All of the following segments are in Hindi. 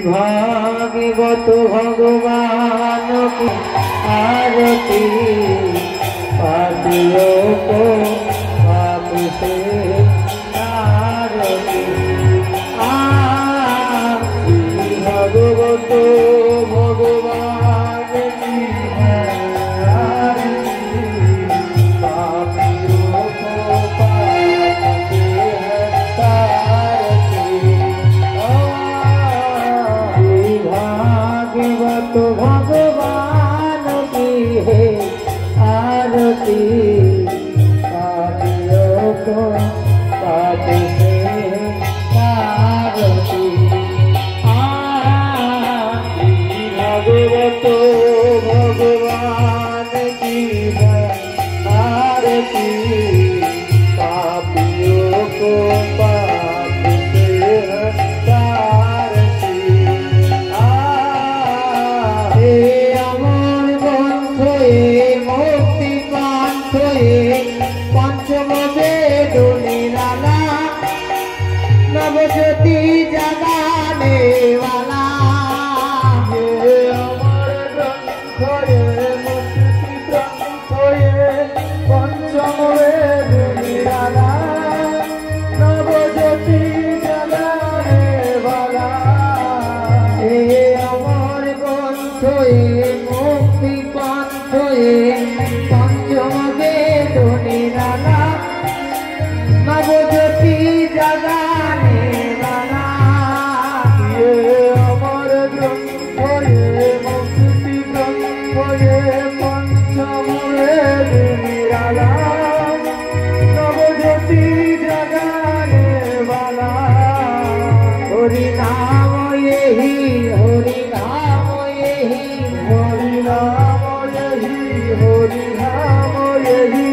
भागवत भगवान की आरती पापियों को पाप से आरती भगवत भगवान की आरती पापियों को पाप से भागवत भगवान की है आरती पापियों को पाप से आरती भगवत भगवान की है आरती पापियों को पाप से पंचम वेदुनी राला नवज्योति जगाने वाला ये अमर ग्रंथ ये मुक्ति ग्रंथ ये पंचम वेदुनी राला नवज्योति जगाने वाला ये अमर ग्रंथ ये मुक्ति पंथ ये पंचम निराला नवज्योति जगाने वाला ये अमर ग्रंथ ये मुक्ति ग्रंथ ये पंचम वेद निराला नवज्योति जगाने वाला हरि नाम यही हरि नाम यही हरि नाम यही हरि नाम यही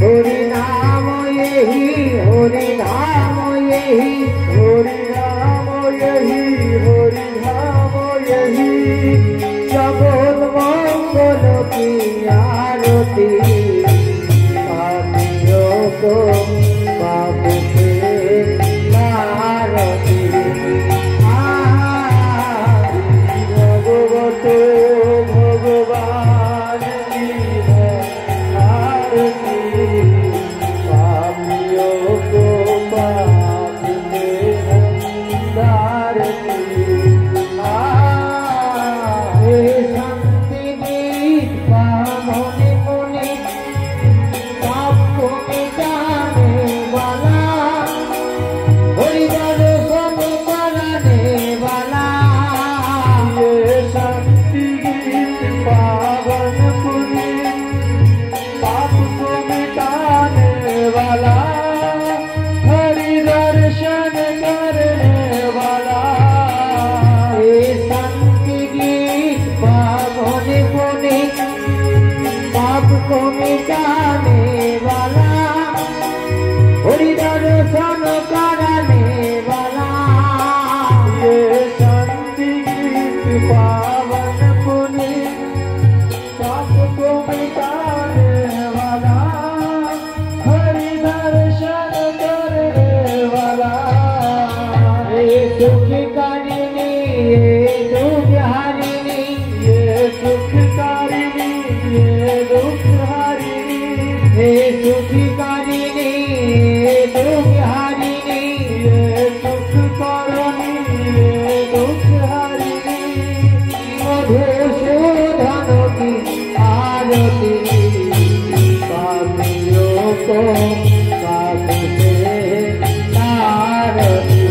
हरि नाम यही हरि नाम यही हरि नाम यही हरि नाम यही जगत मंगल की आरती पापियों को पाप से आरती भगवत भगवान की है आरती पापियों को पाप से आरती शांति गीत मुनि मुनि पाप को मिटाने वाला हरि दर्शन कराने वाला ये शांति गीत पावन पुनि पाप को मिटाने वाला हरि दर्शन करने वाला ये शांति गीत पावन पुनि पाप को मिटाने वाला हरि दर्शन कराने वाला ये शांति गीत पावन पुनि पाप को मिटाने वाला हरि दर्शन करने वाला ये सुखकारिणी ये दुःखहारिणी ये सुखकारिणी ये दुःखहारिणी ये सुखकारिणी ये दुःखहारिणी ये सुखकरणी ये दुःखहारिणी मधुसूदन की आरती पापियों को पाप से आरती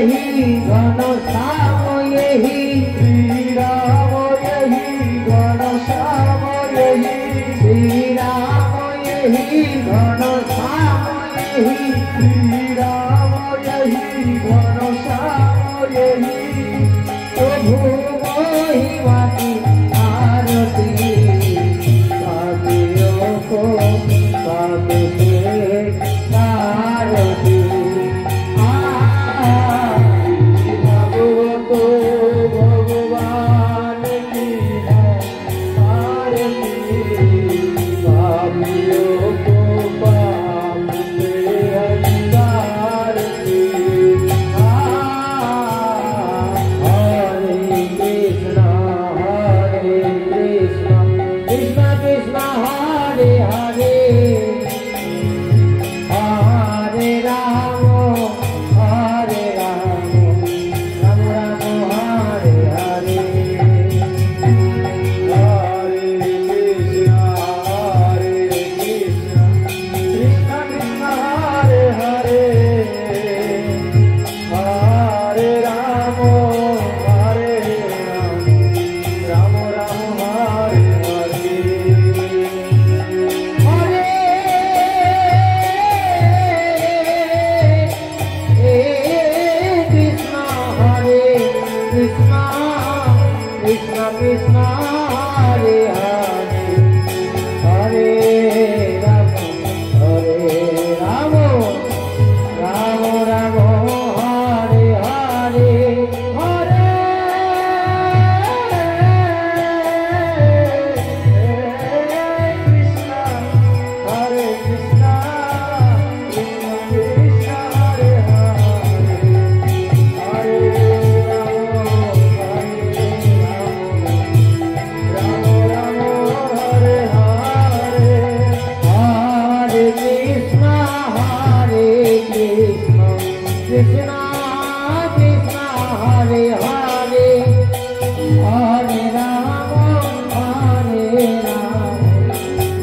यही घन श्याम यही श्री राम यही घन श्याम यही श्री राम यही घन श्याम यही श्री राम यही घन श्याम यही प्रभु महिमा की आरती पापियों को पाप से आरती भगवतो भगवान की है आरती पापियों को पाप से आरती Krishna Krishna Hare Hare Hare Rama Hare Rama Rama Rama Hare Hare Hare Krishna Hare Krishna Krishna Krishna Hare Hare Hare Rama Hare Rama Rama Rama Hare Krishna Krishna Hare Hare Hare Rama Rama Rama Hare Hare Hare Krishna Hare Krishna Krishna Krishna Hare Hare Hare Krishna Krishna Hare Hare Hare Rama Hare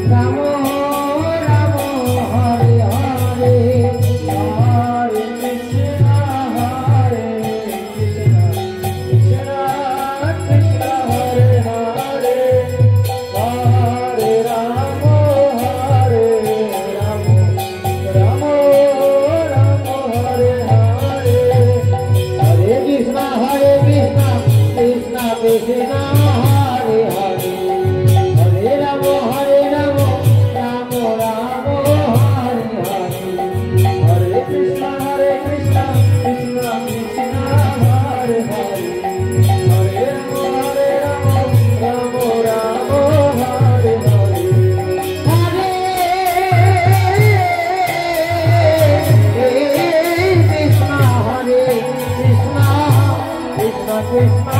Rama Rama Rama Hare Hare Hare Krishna Hare Krishna Krishna Krishna Hare Hare Hare Rama Hare Rama Rama Krishna Krishna Hare Hare Hare Rama Rama Rama Hare Hare Hare Krishna Krishna Krishna Hare Hare Hare Rama Rama Rama Hare Hare Hare Krishna Krishna Krishna